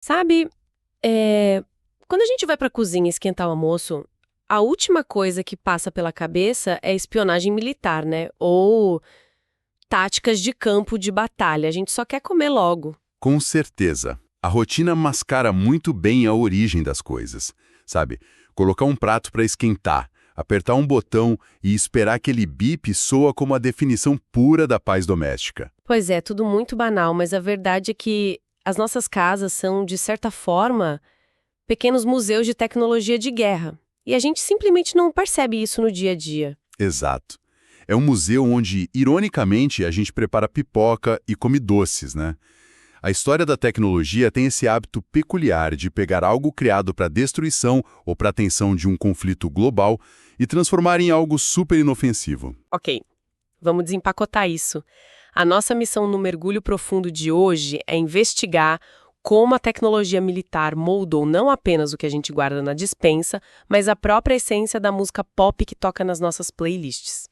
Sabe, quando a gente vai pra cozinha esquentar o almoço, a última coisa que passa pela cabeça é espionagem militar, né? Ou táticas de campo de batalha. A gente só quer comer logo. Com certeza. A rotina mascara muito bem a origem das coisas. Sabe, colocar um prato para esquentar, apertar um botão e esperar aquele bip soa como a definição pura da paz doméstica. Pois é, tudo muito banal, mas a verdade é que as nossas casas são, de certa forma, pequenos museus de tecnologia de guerra. E a gente simplesmente não percebe isso no dia a dia. Exato. É um museu onde, ironicamente, a gente prepara pipoca e come doces, né? A história da tecnologia tem esse hábito peculiar de pegar algo criado para destruição ou para atenção de um conflito global e transformar em algo super inofensivo. Ok, vamos desempacotar isso. A nossa missão no Mergulho Profundo de hoje é investigar como a tecnologia militar moldou não apenas o que a gente guarda na despensa, mas a própria essência da música pop que toca nas nossas playlists.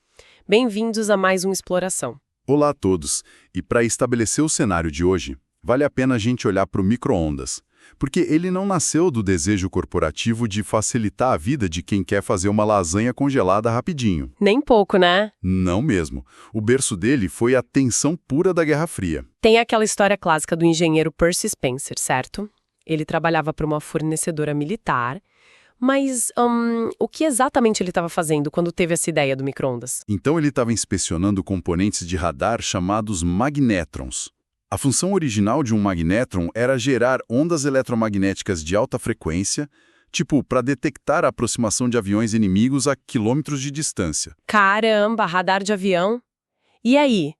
Bem-vindos a mais uma exploração. Olá a todos! E para estabelecer o cenário de hoje, vale a pena a gente olhar para o micro-ondas, porque ele não nasceu do desejo corporativo de facilitar a vida de quem quer fazer uma lasanha congelada rapidinho. Nem pouco, né? Não mesmo. O berço dele foi a tensão pura da Guerra Fria. Tem aquela história clássica do engenheiro Percy Spencer, certo? Ele trabalhava para uma fornecedora militar, mas o que exatamente ele estava fazendo quando teve essa ideia do micro-ondas? Então ele estava inspecionando componentes de radar chamados magnétrons. A função original de um magnétron era gerar ondas eletromagnéticas de alta frequência, tipo para detectar a aproximação de aviões inimigos a quilômetros de distância. Caramba, radar de avião. E aí?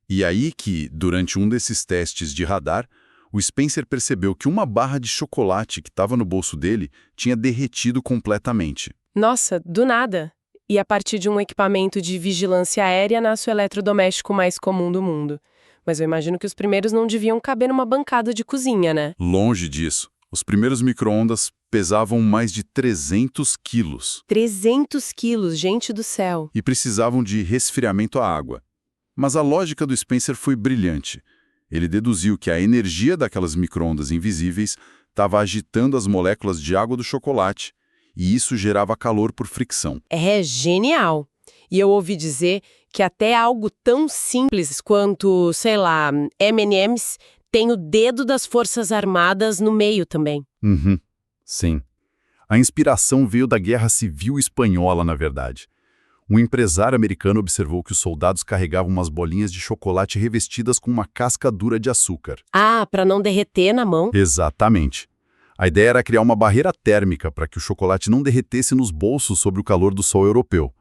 E aí que, durante um desses testes de radar, o Spencer percebeu que uma barra de chocolate que estava no bolso dele tinha derretido completamente. Nossa, do nada. E a partir de um equipamento de vigilância aérea nasce o eletrodoméstico mais comum do mundo. Mas eu imagino que os primeiros não deviam caber numa bancada de cozinha, né? Longe disso. Os primeiros micro-ondas pesavam mais de 300 quilos 300 quilos, gente do céu. e precisavam de resfriamento à água. Mas a lógica do Spencer foi brilhante. Ele deduziu que a energia daquelas micro-ondas invisíveis estava agitando as moléculas de água do chocolate, e isso gerava calor por fricção. É genial. E eu ouvi dizer que até algo tão simples quanto, sei lá, M&M's tem o dedo das Forças Armadas no meio também. Uhum, sim. A inspiração veio da Guerra Civil Espanhola, na verdade. Um empresário americano observou que os soldados carregavam umas bolinhas de chocolate revestidas com uma casca dura de açúcar. Ah, para não derreter na mão. Exatamente. A ideia era criar uma barreira térmica para que o chocolate não derretesse nos bolsos sob o calor do sol europeu.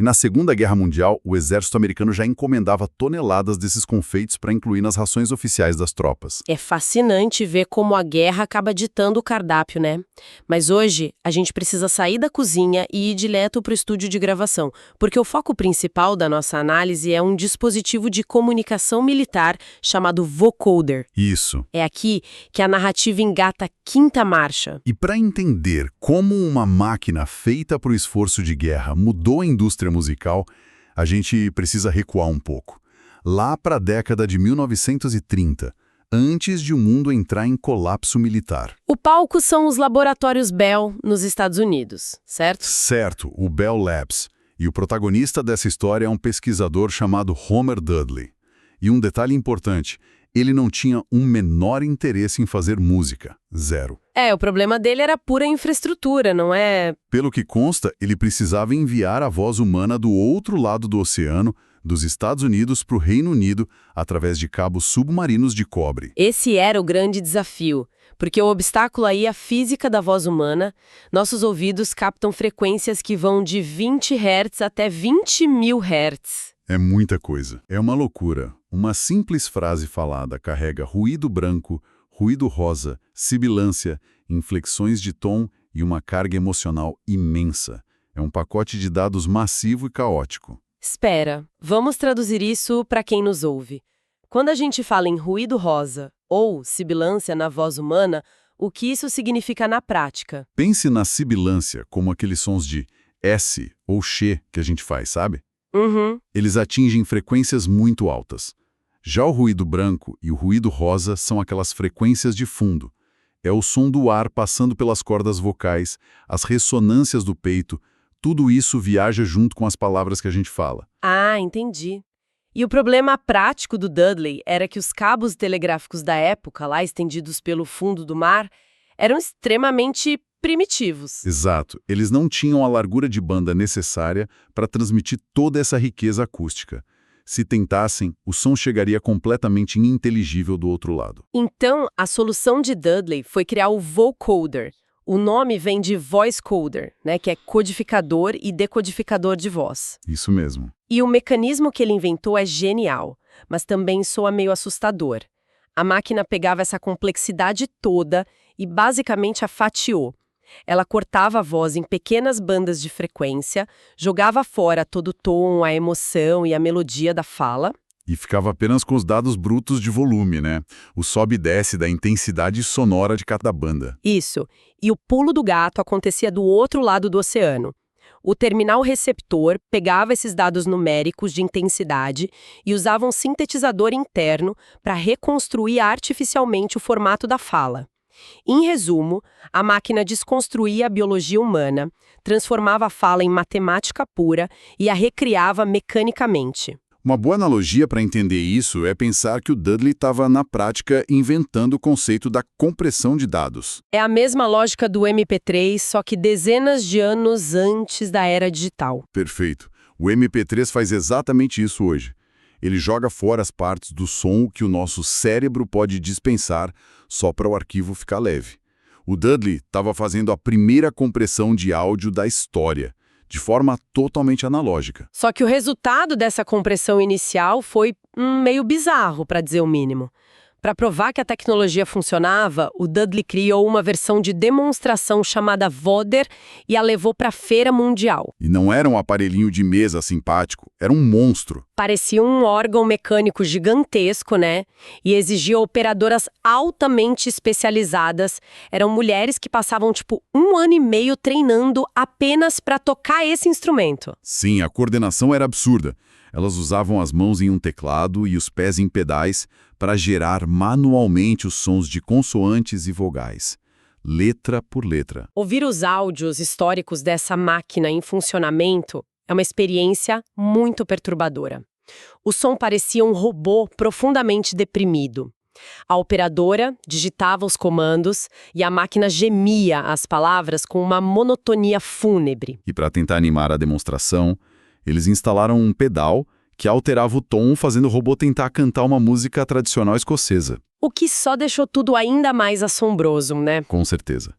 E na Segunda Guerra Mundial, o exército americano já encomendava toneladas desses confeitos para incluir nas rações oficiais das tropas. É fascinante ver como a guerra acaba ditando o cardápio, né? Mas hoje, a gente precisa sair da cozinha e ir direto para o estúdio de gravação, porque o foco principal da nossa análise é um dispositivo de comunicação militar chamado vocoder. Isso. É aqui que a narrativa engata a quinta marcha. E para entender como uma máquina feita para o esforço de guerra mudou a indústria musical, a gente precisa recuar um pouco. Lá para a década de 1930, antes de o mundo entrar em colapso militar. O palco são os laboratórios Bell, nos Estados Unidos, certo? Certo, o Bell Labs. E o protagonista dessa história é um pesquisador chamado Homer Dudley. E um detalhe importante, ele não tinha um menor interesse em fazer música. Zero. O problema dele era pura infraestrutura, não é? Pelo que consta, ele precisava enviar a voz humana do outro lado do oceano, dos Estados Unidos para o Reino Unido, através de cabos submarinos de cobre. Esse era o grande desafio, porque o obstáculo aí é a física da voz humana. Nossos ouvidos captam frequências que vão de 20 Hz até 20.000 Hz. É muita coisa. É uma loucura. Uma simples frase falada carrega ruído branco, ruído rosa, sibilância, inflexões de tom e uma carga emocional imensa. É um pacote de dados massivo e caótico. Espera, vamos traduzir isso para quem nos ouve. Quando a gente fala em ruído rosa ou sibilância na voz humana, o que isso significa na prática? Pense na sibilância como aqueles sons de S ou X que a gente faz, sabe? Uhum. Eles atingem frequências muito altas. Já o ruído branco e o ruído rosa são aquelas frequências de fundo. É o som do ar passando pelas cordas vocais, as ressonâncias do peito, tudo isso viaja junto com as palavras que a gente fala. Ah, entendi. E o problema prático do Dudley era que os cabos telegráficos da época, lá estendidos pelo fundo do mar, eram extremamente primitivos. Exato. Eles não tinham a largura de banda necessária para transmitir toda essa riqueza acústica. Se tentassem, o som chegaria completamente ininteligível do outro lado. Então, a solução de Dudley foi criar o vocoder. O nome vem de voice coder, né, que é codificador e decodificador de voz. Isso mesmo. E o mecanismo que ele inventou é genial, mas também soa meio assustador. A máquina pegava essa complexidade toda e basicamente a fatiou. Ela cortava a voz em pequenas bandas de frequência, jogava fora todo o tom, a emoção e a melodia da fala. E ficava apenas com os dados brutos de volume, né? O sobe e desce da intensidade sonora de cada banda. Isso. E o pulo do gato acontecia do outro lado do oceano. O terminal receptor pegava esses dados numéricos de intensidade e usava um sintetizador interno para reconstruir artificialmente o formato da fala. Em resumo, a máquina desconstruía a biologia humana, transformava a fala em matemática pura e a recriava mecanicamente. Uma boa analogia para entender isso é pensar que o Dudley estava, na prática, inventando o conceito da compressão de dados. É a mesma lógica do MP3, só que dezenas de anos antes da era digital. Perfeito. O MP3 faz exatamente isso hoje. Ele joga fora as partes do som que o nosso cérebro pode dispensar só para o arquivo ficar leve. O Dudley estava fazendo a primeira compressão de áudio da história, de forma totalmente analógica. Só que o resultado dessa compressão inicial foi meio bizarro, para dizer o mínimo. Para provar que a tecnologia funcionava, o Dudley criou uma versão de demonstração chamada Voder e a levou para a Feira Mundial. E não era um aparelhinho de mesa simpático, era um monstro. Parecia um órgão mecânico gigantesco, né? E exigia operadoras altamente especializadas. Eram mulheres que passavam, 1 ano e meio treinando apenas para tocar esse instrumento. Sim, a coordenação era absurda. Elas usavam as mãos em um teclado e os pés em pedais para gerar manualmente os sons de consoantes e vogais, letra por letra. Ouvir os áudios históricos dessa máquina em funcionamento é uma experiência muito perturbadora. O som parecia um robô profundamente deprimido. A operadora digitava os comandos e a máquina gemia as palavras com uma monotonia fúnebre. E para tentar animar a demonstração, eles instalaram um pedal que alterava o tom, fazendo o robô tentar cantar uma música tradicional escocesa. O que só deixou tudo ainda mais assombroso, né? Com certeza.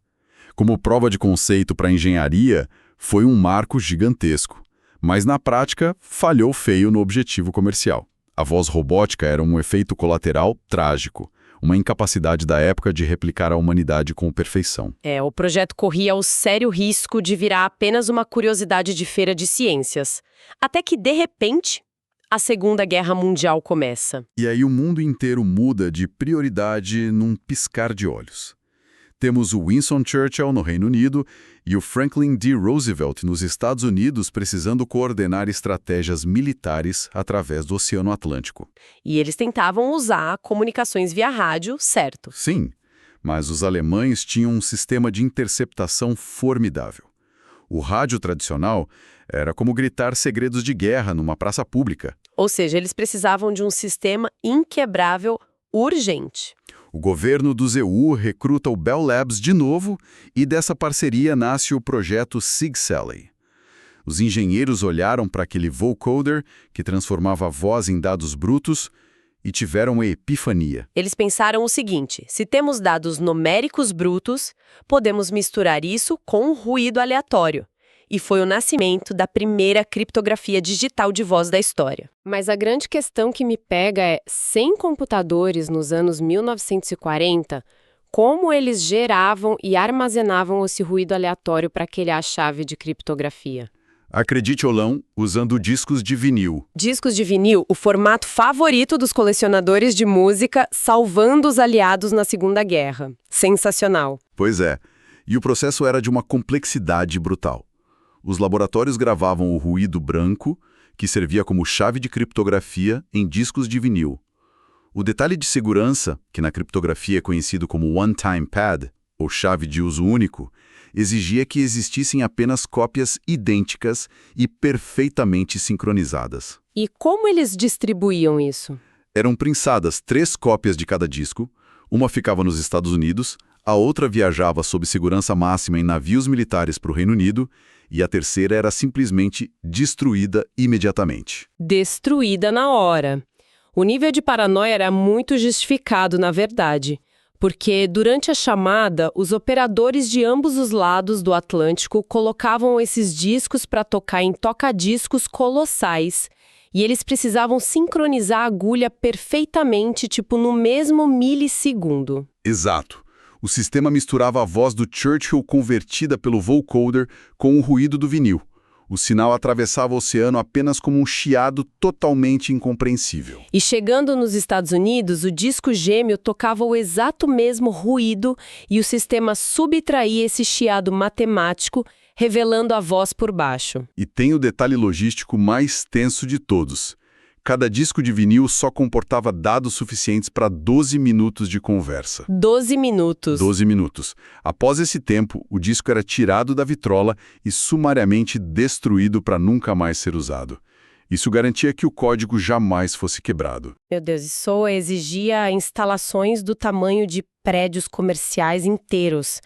Como prova de conceito para a engenharia, foi um marco gigantesco. Mas na prática, falhou feio no objetivo comercial. A voz robótica era um efeito colateral trágico, uma incapacidade da época de replicar a humanidade com perfeição. O projeto corria o sério risco de virar apenas uma curiosidade de feira de ciências. Até que, de repente, a Segunda Guerra Mundial começa. E aí o mundo inteiro muda de prioridade num piscar de olhos. Temos o Winston Churchill no Reino Unido e o Franklin D. Roosevelt nos Estados Unidos precisando coordenar estratégias militares através do Oceano Atlântico. E eles tentavam usar comunicações via rádio, certo? Sim, mas os alemães tinham um sistema de interceptação formidável. O rádio tradicional era como gritar segredos de guerra numa praça pública. Ou seja, eles precisavam de um sistema inquebrável urgente. O governo do ZU recruta o Bell Labs de novo e dessa parceria nasce o projeto Sigsaly. Os engenheiros olharam para aquele vocoder que transformava a voz em dados brutos e tiveram uma epifania. Eles pensaram o seguinte: se temos dados numéricos brutos, podemos misturar isso com ruído aleatório. E foi o nascimento da primeira criptografia digital de voz da história. Mas a grande questão que me pega é, sem computadores nos anos 1940, como eles geravam e armazenavam esse ruído aleatório para criar a chave de criptografia? Acredite ou não, usando discos de vinil. Discos de vinil, o formato favorito dos colecionadores de música, salvando os aliados na Segunda Guerra. Sensacional. Pois é, e o processo era de uma complexidade brutal. Os laboratórios gravavam o ruído branco, que servia como chave de criptografia, em discos de vinil. O detalhe de segurança, que na criptografia é conhecido como one-time pad, ou chave de uso único, exigia que existissem apenas cópias idênticas e perfeitamente sincronizadas. E como eles distribuíam isso? Eram prinçadas 3 cópias de cada disco, uma ficava nos Estados Unidos, a outra viajava sob segurança máxima em navios militares para o Reino Unido, e a terceira era simplesmente destruída imediatamente. Destruída na hora. O nível de paranoia era muito justificado, na verdade, porque durante a chamada, os operadores de ambos os lados do Atlântico colocavam esses discos para tocar em toca-discos colossais, e eles precisavam sincronizar a agulha perfeitamente, tipo no mesmo milissegundo. Exato. O sistema misturava a voz do Churchill convertida pelo vocoder com o ruído do vinil. O sinal atravessava o oceano apenas como um chiado totalmente incompreensível. E chegando nos Estados Unidos, o disco gêmeo tocava o exato mesmo ruído e o sistema subtraía esse chiado matemático, revelando a voz por baixo. E tem o detalhe logístico mais tenso de todos. Cada disco de vinil só comportava dados suficientes para 12 minutos de conversa. 12 minutos. 12 minutos. Após esse tempo, o disco era tirado da vitrola e sumariamente destruído para nunca mais ser usado. Isso garantia que o código jamais fosse quebrado. Meu Deus, isso exigia instalações do tamanho de prédios comerciais inteiros.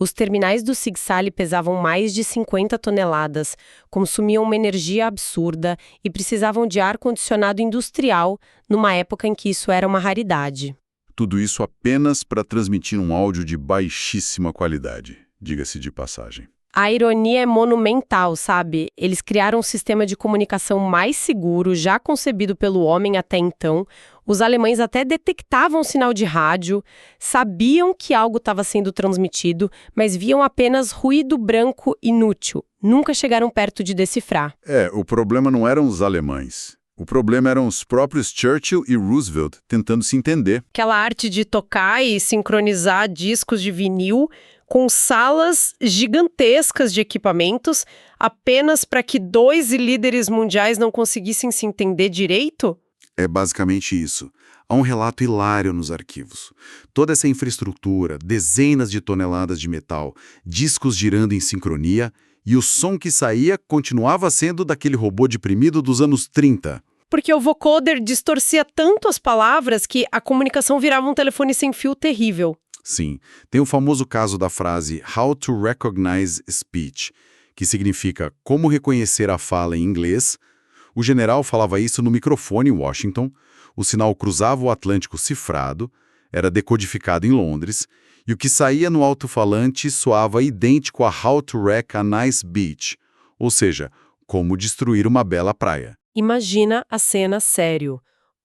Os terminais do Sig-Sal pesavam mais de 50 toneladas, consumiam uma energia absurda e precisavam de ar-condicionado industrial, numa época em que isso era uma raridade. Tudo isso apenas para transmitir um áudio de baixíssima qualidade, diga-se de passagem. A ironia é monumental, sabe? Eles criaram um sistema de comunicação mais seguro, já concebido pelo homem até então. Os alemães até detectavam o sinal de rádio, sabiam que algo estava sendo transmitido, mas viam apenas ruído branco inútil. Nunca chegaram perto de decifrar. O problema não eram os alemães. O problema eram os próprios Churchill e Roosevelt tentando se entender. Aquela arte de tocar e sincronizar discos de vinil com salas gigantescas de equipamentos apenas para que 2 líderes mundiais não conseguissem se entender direito? É basicamente isso. Há um relato hilário nos arquivos. Toda essa infraestrutura, dezenas de toneladas de metal, discos girando em sincronia, e o som que saía continuava sendo daquele robô deprimido dos anos 30. Porque o vocoder distorcia tanto as palavras que a comunicação virava um telefone sem fio terrível. Sim, tem o famoso caso da frase How to Recognize Speech, que significa como reconhecer a fala em inglês. O general falava isso no microfone em Washington, o sinal cruzava o Atlântico cifrado, era decodificado em Londres, e o que saía no alto-falante soava idêntico a How to Wreck a Nice Beach, ou seja, como destruir uma bela praia. Imagina a cena sério.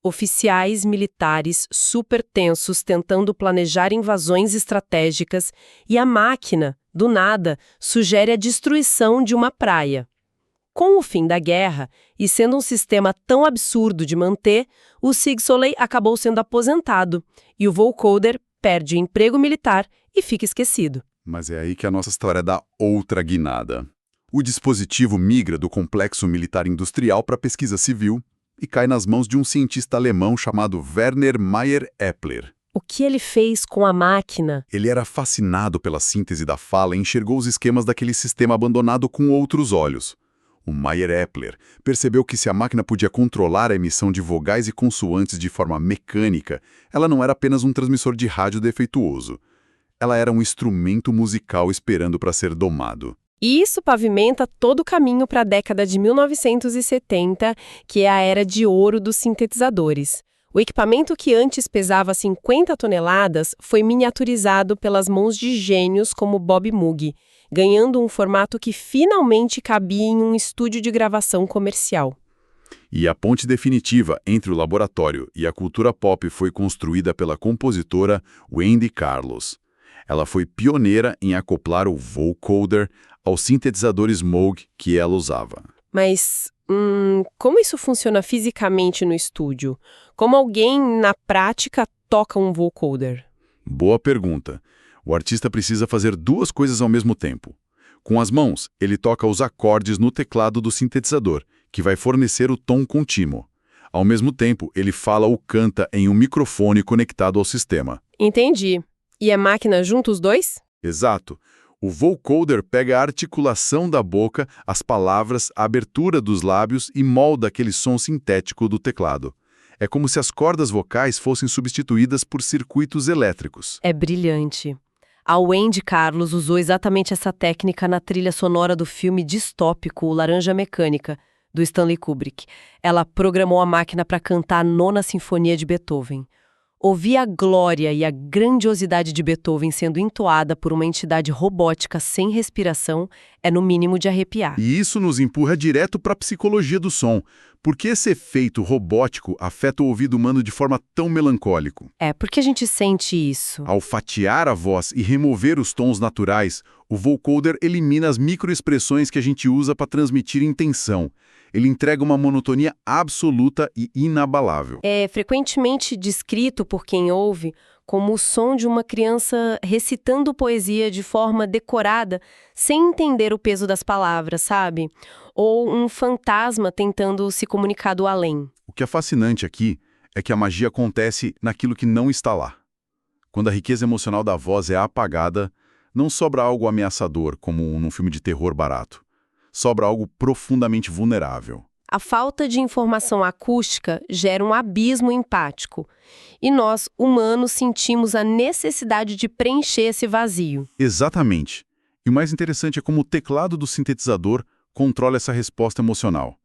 Oficiais militares super tensos tentando planejar invasões estratégicas e a máquina, do nada, sugere a destruição de uma praia. Com o fim da guerra, e sendo um sistema tão absurdo de manter, o Sig-Soleil acabou sendo aposentado e o vocoder perde o emprego militar e fica esquecido. Mas é aí que a nossa história dá outra guinada. O dispositivo migra do complexo militar industrial para a pesquisa civil e cai nas mãos de um cientista alemão chamado Werner Mayer-Epler. O que ele fez com a máquina? Ele era fascinado pela síntese da fala e enxergou os esquemas daquele sistema abandonado com outros olhos. O Mayer-Epler percebeu que se a máquina podia controlar a emissão de vogais e consoantes de forma mecânica, ela não era apenas um transmissor de rádio defeituoso. Ela era um instrumento musical esperando para ser domado. E isso pavimenta todo o caminho para a década de 1970, que é a era de ouro dos sintetizadores. O equipamento que antes pesava 50 toneladas foi miniaturizado pelas mãos de gênios como Bob Moog, ganhando um formato que finalmente cabia em um estúdio de gravação comercial. E a ponte definitiva entre o laboratório e a cultura pop foi construída pela compositora Wendy Carlos. Ela foi pioneira em acoplar o vocoder aos sintetizadores Moog que ela usava. Mas, como isso funciona fisicamente no estúdio? Como alguém, na prática, toca um vocoder? Boa pergunta. O artista precisa fazer 2 coisas ao mesmo tempo. Com as mãos, ele toca os acordes no teclado do sintetizador, que vai fornecer o tom contínuo. Ao mesmo tempo, ele fala ou canta em um microfone conectado ao sistema. Entendi. E a máquina junta os dois? Exato. O vocoder pega a articulação da boca, as palavras, a abertura dos lábios e molda aquele som sintético do teclado. É como se as cordas vocais fossem substituídas por circuitos elétricos. É brilhante. A Wendy Carlos usou exatamente essa técnica na trilha sonora do filme distópico O Laranja Mecânica, do Stanley Kubrick. Ela programou a máquina para cantar a Nona Sinfonia de Beethoven. Ouvir a glória e a grandiosidade de Beethoven sendo entoada por uma entidade robótica sem respiração é no mínimo de arrepiar. E isso nos empurra direto para a psicologia do som. Por que esse efeito robótico afeta o ouvido humano de forma tão melancólica? É, porque a gente sente isso. Ao fatiar a voz e remover os tons naturais, o vocoder elimina as microexpressões que a gente usa para transmitir intenção. Ele entrega uma monotonia absoluta e inabalável. É frequentemente descrito por quem ouve como o som de uma criança recitando poesia de forma decorada, sem entender o peso das palavras, sabe? Ou um fantasma tentando se comunicar do além. O que é fascinante aqui é que a magia acontece naquilo que não está lá. Quando a riqueza emocional da voz é apagada, não sobra algo ameaçador, como num filme de terror barato. Sobra algo profundamente vulnerável. A falta de informação acústica gera um abismo empático. E nós, humanos, sentimos a necessidade de preencher esse vazio. Exatamente. E o mais interessante é como o teclado do sintetizador controla essa resposta emocional.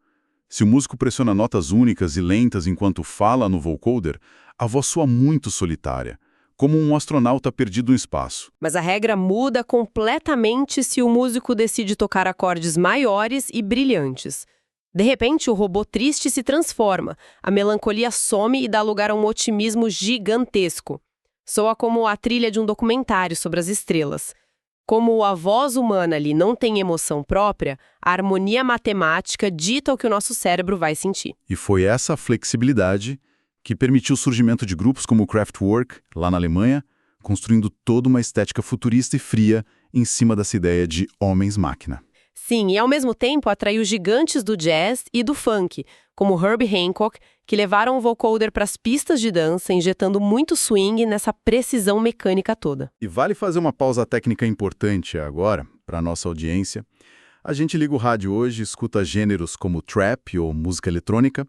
Se o músico pressiona notas únicas e lentas enquanto fala no vocoder, a voz soa muito solitária, como um astronauta perdido no espaço. Mas a regra muda completamente se o músico decide tocar acordes maiores e brilhantes. De repente, o robô triste se transforma, a melancolia some e dá lugar a um otimismo gigantesco. Soa como a trilha de um documentário sobre as estrelas. Como a voz humana ali não tem emoção própria, a harmonia matemática dita o que o nosso cérebro vai sentir. E foi essa flexibilidade que permitiu o surgimento de grupos como o Kraftwerk, lá na Alemanha, construindo toda uma estética futurista e fria em cima dessa ideia de homens-máquina. Sim, e ao mesmo tempo atraiu gigantes do jazz e do funk, como Herbie Hancock, que levaram o vocoder para as pistas de dança, injetando muito swing nessa precisão mecânica toda. E vale fazer uma pausa técnica importante agora, para a nossa audiência. A gente liga o rádio hoje, escuta gêneros como trap ou música eletrônica,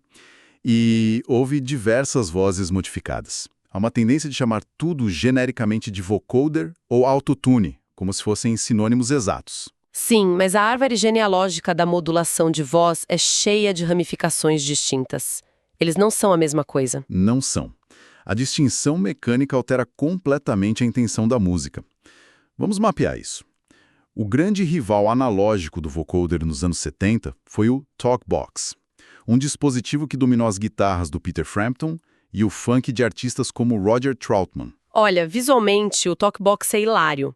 e ouve diversas vozes modificadas. Há uma tendência de chamar tudo genericamente de vocoder ou autotune, como se fossem sinônimos exatos. Sim, mas a árvore genealógica da modulação de voz é cheia de ramificações distintas. Eles não são a mesma coisa. Não são. A distinção mecânica altera completamente a intenção da música. Vamos mapear isso. O grande rival analógico do vocoder nos anos 70 foi o Talkbox, um dispositivo que dominou as guitarras do Peter Frampton e o funk de artistas como Roger Troutman. Olha, visualmente o Talkbox é hilário.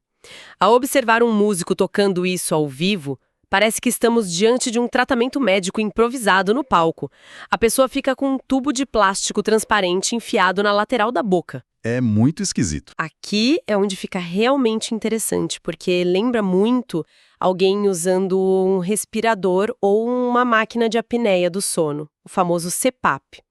Ao observar um músico tocando isso ao vivo, parece que estamos diante de um tratamento médico improvisado no palco. A pessoa fica com um tubo de plástico transparente enfiado na lateral da boca. É muito esquisito. Aqui é onde fica realmente interessante, porque lembra muito alguém usando um respirador ou uma máquina de apneia do sono, o famoso CPAP.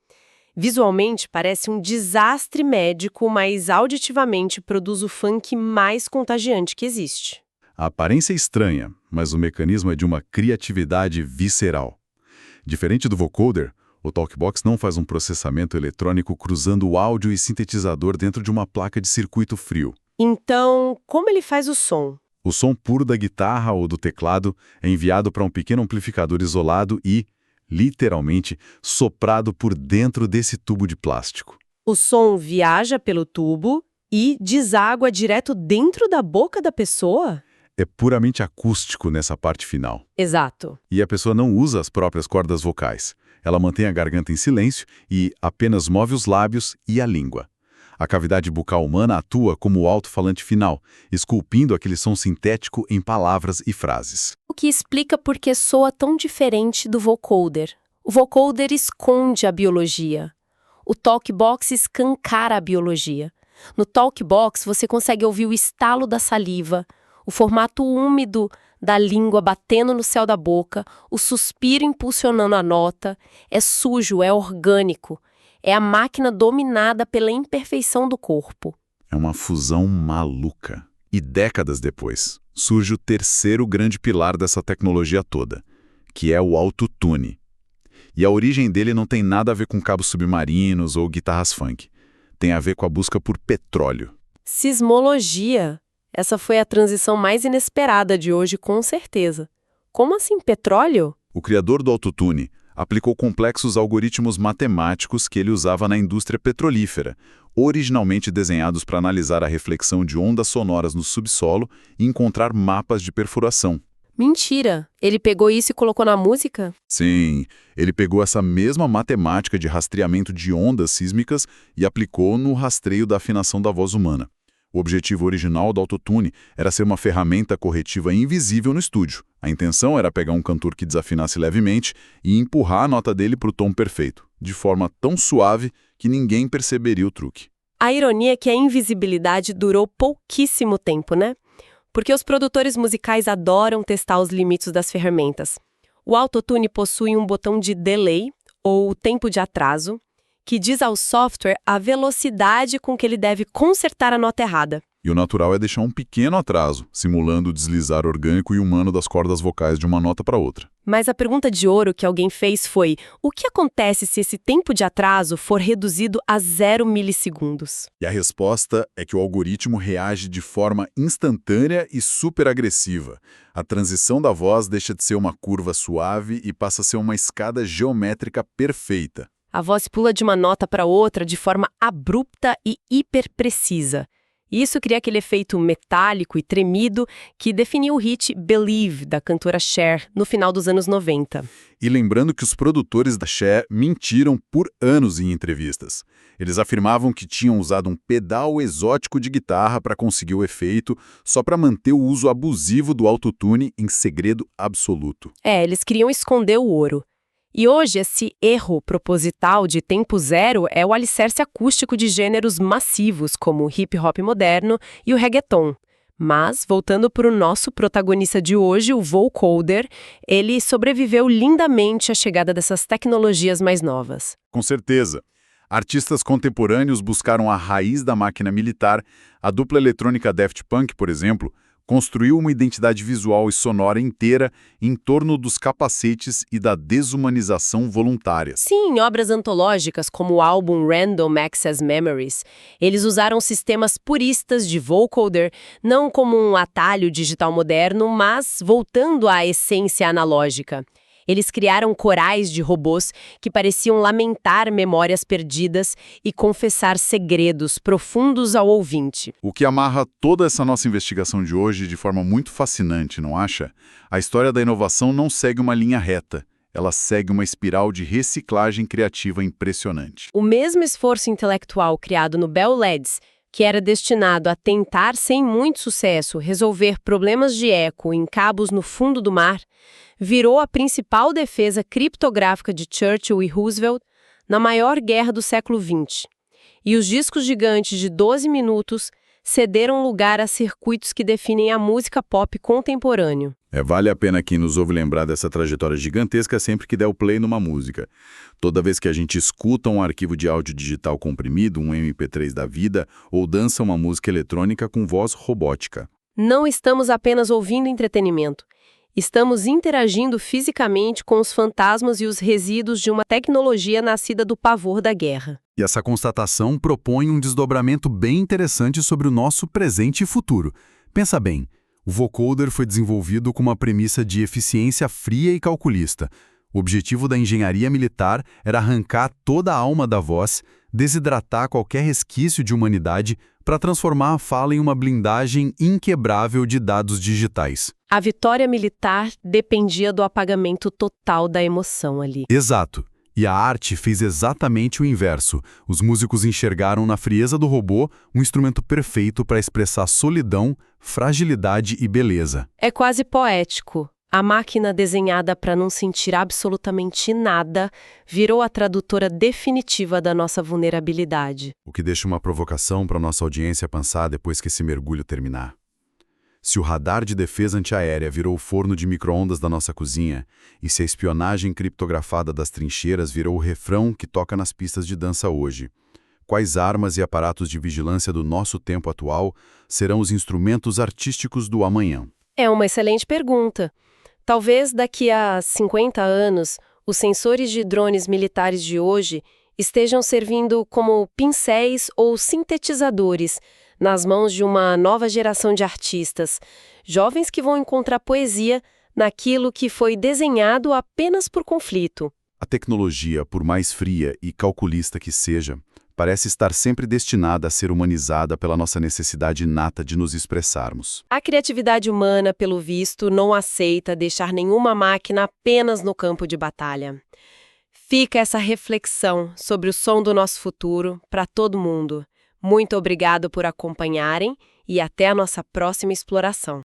Visualmente parece um desastre médico, mas auditivamente produz o funk mais contagiante que existe. A aparência é estranha, mas o mecanismo é de uma criatividade visceral. Diferente do vocoder, o Talkbox não faz um processamento eletrônico cruzando o áudio e sintetizador dentro de uma placa de circuito frio. Então, como ele faz o som? O som puro da guitarra ou do teclado é enviado para um pequeno amplificador isolado e, literalmente, soprado por dentro desse tubo de plástico. O som viaja pelo tubo e deságua direto dentro da boca da pessoa? É puramente acústico nessa parte final. Exato. E a pessoa não usa as próprias cordas vocais. Ela mantém a garganta em silêncio e apenas move os lábios e a língua. A cavidade bucal humana atua como o alto-falante final, esculpindo aquele som sintético em palavras e frases. O que explica por que soa tão diferente do vocoder. O vocoder esconde a biologia. O Talkbox escancara a biologia. No Talkbox você consegue ouvir o estalo da saliva, o formato úmido da língua batendo no céu da boca, o suspiro impulsionando a nota. É sujo, é orgânico. É a máquina dominada pela imperfeição do corpo. É uma fusão maluca. E décadas depois, surge o terceiro grande pilar dessa tecnologia toda, que é o autotune. E a origem dele não tem nada a ver com cabos submarinos ou guitarras funk. Tem a ver com a busca por petróleo. Sismologia. Essa foi a transição mais inesperada de hoje, com certeza. Como assim petróleo? O criador do autotune aplicou complexos algoritmos matemáticos que ele usava na indústria petrolífera, originalmente desenhados para analisar a reflexão de ondas sonoras no subsolo e encontrar mapas de perfuração. Mentira! Ele pegou isso e colocou na música? Sim, ele pegou essa mesma matemática de rastreamento de ondas sísmicas e aplicou no rastreio da afinação da voz humana. O objetivo original do autotune era ser uma ferramenta corretiva invisível no estúdio. A intenção era pegar um cantor que desafinasse levemente e empurrar a nota dele para o tom perfeito, de forma tão suave que ninguém perceberia o truque. A ironia é que a invisibilidade durou pouquíssimo tempo, né? Porque os produtores musicais adoram testar os limites das ferramentas. O autotune possui um botão de delay, ou tempo de atraso, que diz ao software a velocidade com que ele deve consertar a nota errada. E o natural é deixar um pequeno atraso, simulando o deslizar orgânico e humano das cordas vocais de uma nota para outra. Mas a pergunta de ouro que alguém fez foi: o que acontece se esse tempo de atraso for reduzido a 0 milissegundos? E a resposta é que o algoritmo reage de forma instantânea e super agressiva. A transição da voz deixa de ser uma curva suave e passa a ser uma escada geométrica perfeita. A voz pula de uma nota para outra de forma abrupta e hiperprecisa. Isso cria aquele efeito metálico e tremido que definiu o hit Believe, da cantora Cher, no final dos anos 90. E lembrando que os produtores da Cher mentiram por anos em entrevistas. Eles afirmavam que tinham usado um pedal exótico de guitarra para conseguir o efeito, só para manter o uso abusivo do autotune em segredo absoluto. Eles queriam esconder o ouro. E hoje esse erro proposital de tempo zero é o alicerce acústico de gêneros massivos como o hip-hop moderno e o reggaeton. Mas, voltando para o nosso protagonista de hoje, o vocoder, ele sobreviveu lindamente à chegada dessas tecnologias mais novas. Com certeza. Artistas contemporâneos buscaram a raiz da máquina militar. A dupla eletrônica Daft Punk, por exemplo, construiu uma identidade visual e sonora inteira em torno dos capacetes e da desumanização voluntária. Sim, em obras antológicas como o álbum Random Access Memories, eles usaram sistemas puristas de vocoder, não como um atalho digital moderno, mas voltando à essência analógica. Eles criaram corais de robôs que pareciam lamentar memórias perdidas e confessar segredos profundos ao ouvinte. O que amarra toda essa nossa investigação de hoje de forma muito fascinante, não acha? A história da inovação não segue uma linha reta. Ela segue uma espiral de reciclagem criativa impressionante. O mesmo esforço intelectual criado no Bell Labs, que era destinado a tentar, sem muito sucesso, resolver problemas de eco em cabos no fundo do mar, virou a principal defesa criptográfica de Churchill e Roosevelt na maior guerra do século XX. E os discos gigantes de 12 minutos cederam lugar a circuitos que definem a música pop contemporâneo. Vale a pena quem nos ouve lembrar dessa trajetória gigantesca sempre que der o play numa música. Toda vez que a gente escuta um arquivo de áudio digital comprimido, um MP3 da vida, ou dança uma música eletrônica com voz robótica. Não estamos apenas ouvindo entretenimento. Estamos interagindo fisicamente com os fantasmas e os resíduos de uma tecnologia nascida do pavor da guerra. E essa constatação propõe um desdobramento bem interessante sobre o nosso presente e futuro. Pensa bem, o vocoder foi desenvolvido com uma premissa de eficiência fria e calculista. O objetivo da engenharia militar era arrancar toda a alma da voz, desidratar qualquer resquício de humanidade para transformar a fala em uma blindagem inquebrável de dados digitais. A vitória militar dependia do apagamento total da emoção ali. Exato. E a arte fez exatamente o inverso. Os músicos enxergaram na frieza do robô um instrumento perfeito para expressar solidão, fragilidade e beleza. É quase poético. A máquina desenhada para não sentir absolutamente nada virou a tradutora definitiva da nossa vulnerabilidade. O que deixa uma provocação para nossa audiência pensar depois que esse mergulho terminar. Se o radar de defesa antiaérea virou o forno de micro-ondas da nossa cozinha, e se a espionagem criptografada das trincheiras virou o refrão que toca nas pistas de dança hoje, quais armas e aparatos de vigilância do nosso tempo atual serão os instrumentos artísticos do amanhã? É uma excelente pergunta. Talvez daqui a 50 anos, os sensores de drones militares de hoje estejam servindo como pincéis ou sintetizadores nas mãos de uma nova geração de artistas, jovens que vão encontrar poesia naquilo que foi desenhado apenas por conflito. A tecnologia, por mais fria e calculista que seja, parece estar sempre destinada a ser humanizada pela nossa necessidade inata de nos expressarmos. A criatividade humana, pelo visto, não aceita deixar nenhuma máquina apenas no campo de batalha. Fica essa reflexão sobre o som do nosso futuro para todo mundo. Muito obrigado por acompanharem e até a nossa próxima exploração.